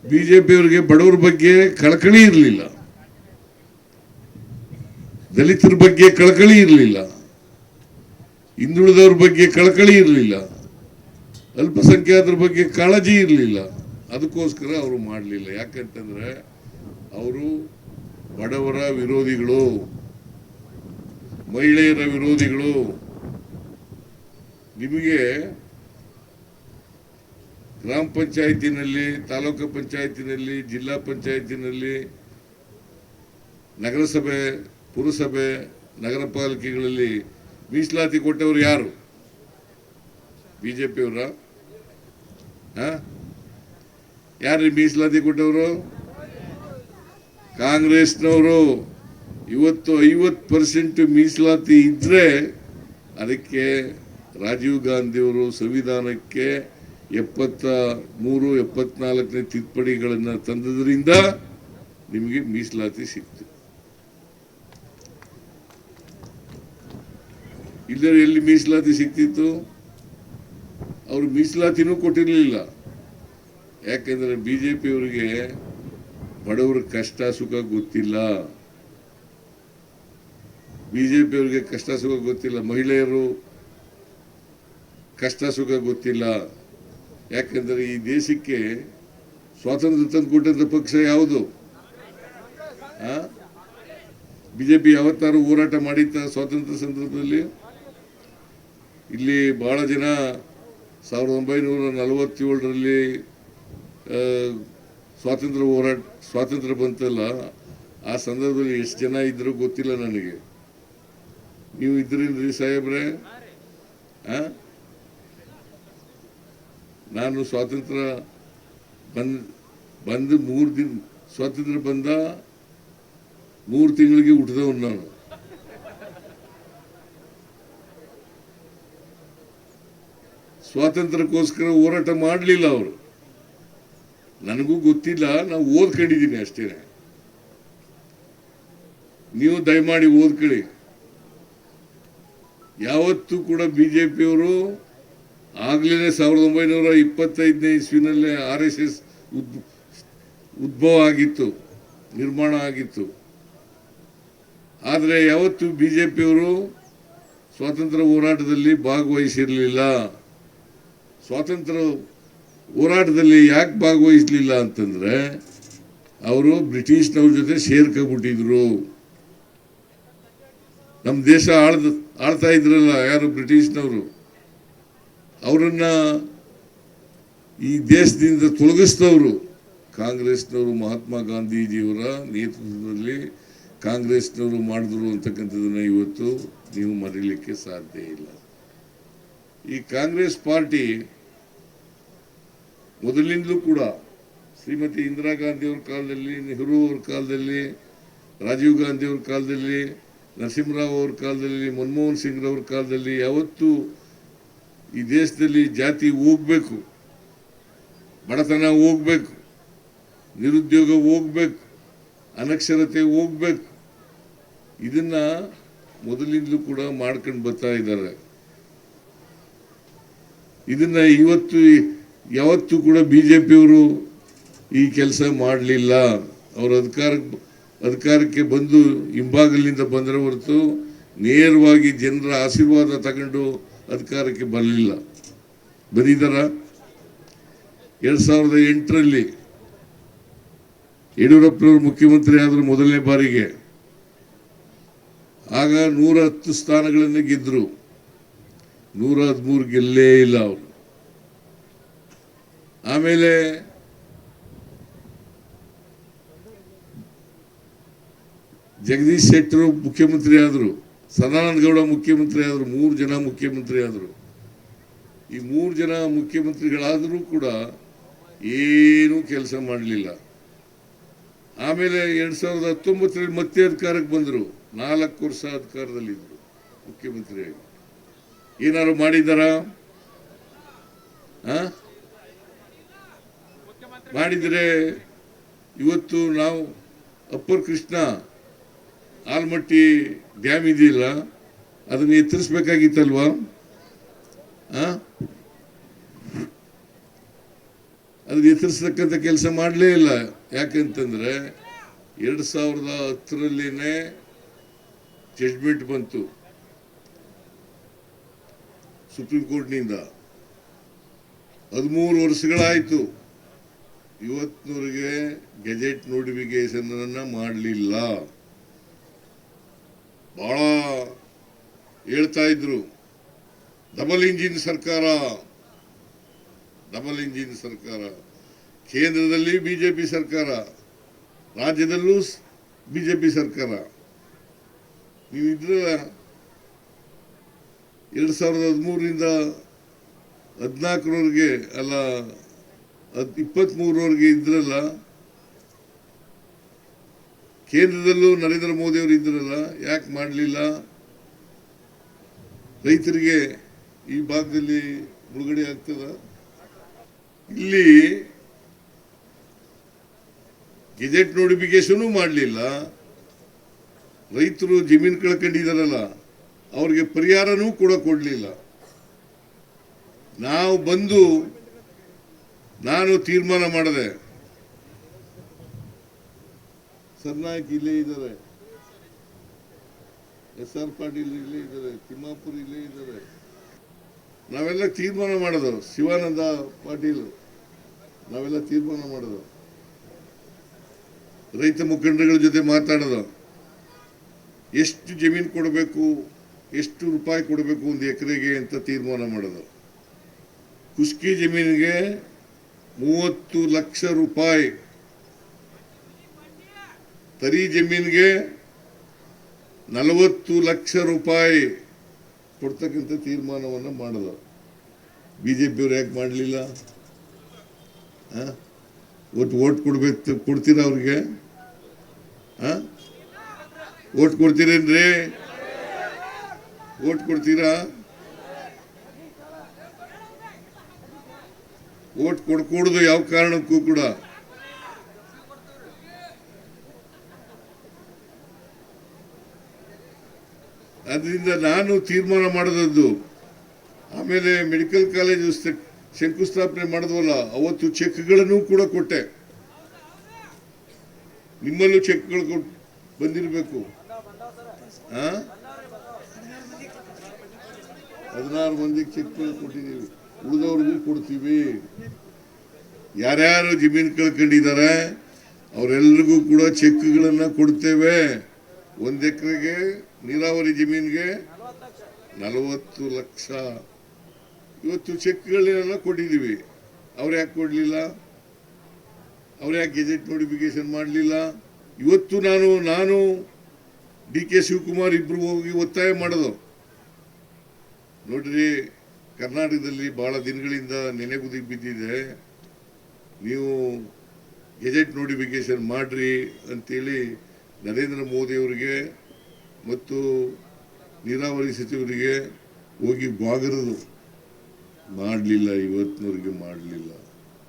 ಬಿಜೆಪಿಯವರಿಗೆ ಬಡವರ ಬಗ್ಗೆ ಕಳಕಳಿ ಇರಲಿಲ್ಲ, ದಲಿತರ ಬಗ್ಗೆ ಕಳಕಳಿ ಇರಲಿಲ್ಲ, ಹಿಂದುಳಿದವ್ರ ಬಗ್ಗೆ ಕಳಕಳಿ ಇರಲಿಲ್ಲ, ಅಲ್ಪಸಂಖ್ಯಾತರ ಬಗ್ಗೆ ಕಾಳಜಿ ಇರಲಿಲ್ಲ. ಅದಕ್ಕೋಸ್ಕರ ಅವರು ಮಾಡಲಿಲ್ಲ. ಯಾಕಂತಂದ್ರೆ ಅವರು ಬಡವರ ವಿರೋಧಿಗಳು, ಮಹಿಳೆಯರ ವಿರೋಧಿಗಳು. ನಿಮಗೆ ಗ್ರಾಮ ಪಂಚಾಯತಿನಲ್ಲಿ, ತಾಲೂಕು ಪಂಚಾಯತಿನಲ್ಲಿ, ಜಿಲ್ಲಾ ಪಂಚಾಯತಿನಲ್ಲಿ, ನಗರಸಭೆ, ಪುರಸಭೆ, ನಗರ ಪಾಲಿಕೆಗಳಲ್ಲಿ ಮೀಸಲಾತಿ ಕೊಟ್ಟವರು ಯಾರು? ಬಿಜೆಪಿಯವರ? ಯಾರು ಮೀಸಲಾತಿ ಕೊಟ್ಟವರು? ಕಾಂಗ್ರೆಸ್ನವರು. ಇವತ್ತು 50% ಮೀಸಲಾತಿ ಇದ್ರೆ ಅದಕ್ಕೆ ರಾಜೀವ್ ಗಾಂಧಿಯವರು ಸಂವಿಧಾನಕ್ಕೆ 73, 74ನೇ ತಿದ್ದುಪಡಿಗಳನ್ನು ತಂದದ್ರಿಂದ ನಿಮಗೆ ಮೀಸಲಾತಿ ಸಿಕ್ತು. ಇಲ್ಲದೆ ಎಲ್ಲಿ ಮೀಸಲಾತಿ ಸಿಕ್ತಿತ್ತು? ಅವರು ಮೀಸಲಾತಿನೂ ಕೊಟ್ಟಿರಲಿಲ್ಲ. ಯಾಕೆಂದ್ರೆ ಬಿಜೆಪಿಯವರಿಗೆ ಬಡವರ ಕಷ್ಟ ಸುಖ ಗೊತ್ತಿಲ್ಲ. ಬಿಜೆಪಿಯವರಿಗೆ ಕಷ್ಟ ಸುಖ ಗೊತ್ತಿಲ್ಲ, ಮಹಿಳೆಯರು ಕಷ್ಟ ಸುಖ ಗೊತ್ತಿಲ್ಲ. ಯಾಕೆಂದರೆ ಈ ದೇಶಕ್ಕೆ ಸ್ವಾತಂತ್ರ್ಯ ತಂದು ಕೊಟ್ಟಂತ ಪಕ್ಷ ಯಾವುದು? ಬಿಜೆಪಿ ಯಾವತ್ತಾರು ಹೋರಾಟ ಮಾಡಿತ್ತ ಸ್ವಾತಂತ್ರ್ಯ ಸಂದರ್ಭದಲ್ಲಿ? ಇಲ್ಲಿ ಬಹಳ ಜನ 1947ರಲ್ಲಿ ಸ್ವಾತಂತ್ರ್ಯ ಬಂತಲ್ಲ, ಆ ಸಂದರ್ಭದಲ್ಲಿ ಎಷ್ಟು ಜನ ಇದ್ರು ಗೊತ್ತಿಲ್ಲ ನನಗೆ. ನೀವು ಇದ್ರೇನ್ರಿ ಸಾಹೇಬ್ರೆ? ನಾನು ಸ್ವಾತಂತ್ರ್ಯ ಬಂದು 3 ದಿನ, ಸ್ವಾತಂತ್ರ್ಯ ಬಂದ 3 ತಿಂಗಳಿಗೆ ಹುಟ್ಟಿದವನು ನಾನು. ಸ್ವಾತಂತ್ರ್ಯಕ್ಕೋಸ್ಕರ ಹೋರಾಟ ಮಾಡಲಿಲ್ಲ ಅವರು. ನನಗೂ ಗೊತ್ತಿಲ್ಲ, ನಾವು ಓದ್ಕೊಂಡಿದ್ದೀನಿ ಅಷ್ಟೇ. ನೀವು ದಯಮಾಡಿ ಓದ್ಕೊಳ್ಳಿ. ಯಾವತ್ತೂ ಕೂಡ ಬಿಜೆಪಿಯವರು ಆಗ್ಲೇ 1925ನೇ ಇಸ್ವಿನಲ್ಲೇ RSS ಉದ್ಭವ ಆಗಿತ್ತು, ನಿರ್ಮಾಣ ಆಗಿತ್ತು. ಆದರೆ ಯಾವತ್ತು ಬಿಜೆಪಿಯವರು ಸ್ವಾತಂತ್ರ್ಯ ಹೋರಾಟದಲ್ಲಿ ಭಾಗವಹಿಸಿರಲಿಲ್ಲ. ಸ್ವಾತಂತ್ರ್ಯ ಹೋರಾಟದಲ್ಲಿ ಯಾಕೆ ಭಾಗವಹಿಸಲಿಲ್ಲ ಅಂತಂದ್ರೆ ಅವರು ಬ್ರಿಟಿಷ್ನವ್ರ ಜೊತೆ ಸೇರ್ಕೊಂಡ್ಬಿಟ್ಟಿದ್ರು. ನಮ್ಮ ದೇಶ ಆಳ್ತಾ ಇದ್ರಲ್ಲ ಯಾರು? ಬ್ರಿಟಿಷ್ನವರು. ಅವರನ್ನ ಈ ದೇಶದಿಂದ ತೊಲಗಿಸಿದವರು ಕಾಂಗ್ರೆಸ್ನವರು. ಮಹಾತ್ಮ ಗಾಂಧೀಜಿಯವರ ನೇತೃತ್ವದಲ್ಲಿ ಕಾಂಗ್ರೆಸ್ನವರು ಮಾಡಿದ್ರು ಅಂತಕ್ಕಂಥದ್ದನ್ನ ಇವತ್ತು ನೀವು ಮರೀಲಿಕ್ಕೆ ಸಾಧ್ಯ ಇಲ್ಲ. ಈ ಕಾಂಗ್ರೆಸ್ ಪಾರ್ಟಿ ಮೊದಲಿನಿಂದಲೂ ಕೂಡ ಶ್ರೀಮತಿ ಇಂದಿರಾ ಗಾಂಧಿ ಅವ್ರ ಕಾಲದಲ್ಲಿ, ನೆಹರು ಅವ್ರ ಕಾಲದಲ್ಲಿ, ರಾಜೀವ್ ಗಾಂಧಿ ಅವ್ರ ಕಾಲದಲ್ಲಿ, ನರಸಿಂಹರಾವ್ ಅವ್ರ ಕಾಲದಲ್ಲಿ, ಮನಮೋಹನ್ ಸಿಂಗ್ ಅವ್ರ ಕಾಲದಲ್ಲಿ ಯಾವತ್ತೂ ಈ ದೇಶದಲ್ಲಿ ಜಾತಿ ಹೋಗ್ಬೇಕು, ಬಡತನ ಹೋಗ್ಬೇಕು, ನಿರುದ್ಯೋಗ ಹೋಗ್ಬೇಕು, ಅನಕ್ಷರತೆ ಹೋಗ್ಬೇಕು, ಇದನ್ನ ಮೊದಲಿಂದಲೂ ಕೂಡ ಮಾಡ್ಕೊಂಡು ಬರ್ತಾ ಇದ್ದಾರೆ. ಇದನ್ನ ಯಾವತ್ತೂ ಕೂಡ ಬಿಜೆಪಿಯವರು ಈ ಕೆಲಸ ಮಾಡಲಿಲ್ಲ. ಅವರು ಅಧಿಕಾರಕ್ಕೆ ಬಂದು ಹಿಂಭಾಗಲಿಂದ ಬಂದರೆ ಹೊರತು ನೇರವಾಗಿ ಜನರ ಆಶೀರ್ವಾದ ತಗೊಂಡು ಅಧಿಕಾರಕ್ಕೆ ಬರಲಿಲ್ಲ. ಬಂದಿದ್ದಾರ? 2008ರಲ್ಲಿ ಯಡಿಯೂರಪ್ಪನವರು ಮುಖ್ಯಮಂತ್ರಿ ಆದರು ಮೊದಲನೇ ಬಾರಿಗೆ. ಆಗ 110 ಸ್ಥಾನಗಳನ್ನು ಗೆದ್ದರು, 113 ಗೆಲ್ಲೇ ಇಲ್ಲ ಅವರು. ಆಮೇಲೆ ಜಗದೀಶ್ ಶೆಟ್ಟರು ಮುಖ್ಯಮಂತ್ರಿ ಆದರು, ಸದಾನಂದ ಗೌಡ ಮುಖ್ಯಮಂತ್ರಿ ಆದರು, 3 ಜನ ಮುಖ್ಯಮಂತ್ರಿ ಆದರು. ಈ 3 ಜನ ಮುಖ್ಯಮಂತ್ರಿಗಳಾದರೂ ಕೂಡ ಏನೂ ಕೆಲಸ ಮಾಡಲಿಲ್ಲ. ಆಮೇಲೆ 2019ರಲ್ಲಿ ಮತ್ತೆ ಅಧಿಕಾರಕ್ಕೆ ಬಂದರು, 4 ವರ್ಷ ಅಧಿಕಾರದಲ್ಲಿದ್ದರು ಮುಖ್ಯಮಂತ್ರಿಯಾಗಿ. ಏನಾದ್ರು ಮಾಡಿದ್ದಾರ? ಮಾಡಿದರೆ ಇವತ್ತು ನಾವು ಅಪ್ಪರ್ ಕೃಷ್ಣ ಆಲ್ಮಟ್ಟಿ ಡ್ಯಾಮ್ ಇದೆಯಲ್ಲ, ಅದನ್ನು ಎತ್ತರಿಸಬೇಕಾಗಿತ್ತಲ್ವಾ? ಅದನ್ನ ಎತ್ತರಿಸ್ತಕ್ಕಂಥ ಕೆಲಸ ಮಾಡಲೇ ಇಲ್ಲ. ಯಾಕಂತಂದ್ರೆ 2010ರಲ್ಲಿನೇ ಜಡ್ಜ್ಮೆಂಟ್ ಬಂತು ಸುಪ್ರೀಂ ಕೋರ್ಟ್ನಿಂದ. 13 ವರ್ಷಗಳಾಯಿತು, ಇವತ್ತಿನವರೆಗೆ ಗೆಜೆಟ್ ನೋಟಿಫಿಕೇಶನ್ ಮಾಡಲಿಲ್ಲ. ಬಹಳ ಹೇಳ್ತಾ ಇದ್ರು ಡಬಲ್ ಇಂಜಿನ್ ಸರ್ಕಾರ, ಡಬಲ್ ಇಂಜಿನ್ ಸರ್ಕಾರ. ಕೇಂದ್ರದಲ್ಲಿ ಬಿಜೆಪಿ ಸರ್ಕಾರ, ರಾಜ್ಯದಲ್ಲೂ ಬಿಜೆಪಿ ಸರ್ಕಾರ. ನೀವಿದ್ರ 2013ರಿಂದ 14ರವರೆಗೆ ಅಲ್ಲ 23ರವರೆಗೆ ಇದ್ರಲ್ಲ, ಕೇಂದ್ರದಲ್ಲೂ ನರೇಂದ್ರ ಮೋದಿ ಅವರು ಇದ್ರಲ್ಲ, ಯಾಕೆ ಮಾಡಲಿಲ್ಲ? ರೈತರಿಗೆ ಈ ಭಾಗದಲ್ಲಿ ಮುಳುಗಡೆ ಆಗ್ತದ? ಇಲ್ಲಿ ಗೆಜೆಟ್ ನೋಟಿಫಿಕೇಶನ್ ಮಾಡಲಿಲ್ಲ. ರೈತರು ಜಮೀನು ಕಳ್ಕೊಂಡಿದಾರಲ್ಲ ಅವ್ರಿಗೆ ಪರಿಹಾರನೂ ಕೂಡ ಕೊಡಲಿಲ್ಲ. ನಾನು ತೀರ್ಮಾನ ಮಾಡಿದೆ. ಸರ್ನಾಯಕ್ ಇಲ್ಲೇ ಇದ್ದಾರೆ, SR ಪಾಟೀಲ್ ಇಲ್ಲೇ ಇದ್ದಾರೆ, ತಿಮ್ಮಾಪುರ್ ಇಲ್ಲೇ ಇದ್ದಾರೆ. ನಾವೆಲ್ಲ ತೀರ್ಮಾನ ಮಾಡೋದು, ಶಿವಾನಂದ ಪಾಟೀಲ್ ನಾವೆಲ್ಲ ತೀರ್ಮಾನ ಮಾಡೋದು, ರೈತ ಮುಖಂಡಗಳ ಜೊತೆ ಮಾತಾಡೋದು, ಎಷ್ಟು ಜಮೀನು ಕೊಡಬೇಕು, ಎಷ್ಟು ರೂಪಾಯಿ ಕೊಡಬೇಕು ಒಂದು ಎಕರೆಗೆ ಅಂತ ತೀರ್ಮಾನ ಮಾಡೋದು. ಕುಸ್ಕಿ ಜಮೀನಿಗೆ 30 ಲಕ್ಷ ರೂಪಾಯಿ, ತರಿ ಜಮೀನಿಗೆ 40 ಲಕ್ಷ ರೂಪಾಯಿ ಕೊಡ್ತಕ್ಕಂಥ ತೀರ್ಮಾನವನ್ನು ಮಾಡೋದು. ಬಿಜೆಪಿಯವ್ರು ಯಾಕೆ ಮಾಡಲಿಲ್ಲ? ಓಟ್ ಕೊಡ್ಬೇಕು, ಕೊಡ್ತೀರಾ ಅವ್ರಿಗೆ? ಓಟ್ ಕೊಡ್ತೀರೇನ್ರಿ? ಓಟ್ ಕೊಡ್ತೀರಾ? ಓಟ್ ಕೊಡ್ಕೂಡುದು ಯಾವ ಕಾರಣಕ್ಕೂ ಕೂಡ. ಅದರಿಂದ ನಾನು ತೀರ್ಮಾನ ಮಾಡೋದದ್ದು. ಆಮೇಲೆ ಮೆಡಿಕಲ್ ಕಾಲೇಜು ಶಂಕುಸ್ಥಾಪನೆ ಮಾಡಿದ್ವಲ್ಲ, ಅವತ್ತು ಚೆಕ್ಗಳನ್ನು ಕೂಡ ಕೊಟ್ಟೆ. ನಿಮ್ಮಲ್ಲೂ ಚೆಕ್ಗಳು ಬಂದಿರಬೇಕು. 16 ಮಂದಿಗೆ ಚೆಕ್ಗಳು ಕೊಟ್ಟಿದ್ದೀವಿ, ಉಳಿದವ್ರಿಗೂ ಕೊಡ್ತೀವಿ. ಯಾರ್ಯಾರು ಜಮೀನು ಕಳ್ಕೊಂಡಿದ್ದಾರೆ ಅವರೆಲ್ಲರಿಗೂ ಕೂಡ ಚೆಕ್ಗಳನ್ನು ಕೊಡ್ತೇವೆ. 1 ಎಕರೆಗೆ ನೀರಾವರಿ ಜಮೀನಿಗೆ 40 ಲಕ್ಷ. ಇವತ್ತು ಚೆಕ್ಗಳನ್ನೆಲ್ಲ ಕೊಟ್ಟಿದ್ದೀವಿ. ಅವ್ರು ಯಾಕೆ ಕೊಡಲಿಲ್ಲ? ಅವ್ರು ಯಾಕೆ ಗೆಜೆಟ್ ನೋಟಿಫಿಕೇಶನ್ ಮಾಡಲಿಲ್ಲ? ಇವತ್ತು ನಾನು DK ಶಿವಕುಮಾರ್ ಇಬ್ರು ಹೋಗಿ ಒತ್ತಾಯ ಮಾಡೋದು. ನೋಡ್ರಿ, ಕರ್ನಾಟಕದಲ್ಲಿ ಬಹಳ ದಿನಗಳಿಂದ ನೆನೆಗುದಿಗೆ ಬಿದ್ದಿದೆ, ನೀವು ಗೆಜೆಟ್ ನೋಟಿಫಿಕೇಶನ್ ಮಾಡ್ರಿ ಅಂತೇಳಿ ನರೇಂದ್ರ ಮೋದಿ ಅವರಿಗೆ ಮತ್ತು ನೀರಾವರಿ ಸಚಿವರಿಗೆ ಹೋಗಿ ಬಾಗರದು. ಮಾಡಲಿಲ್ಲ, ಇವತ್ತಿನವರೆಗೆ ಮಾಡಲಿಲ್ಲ.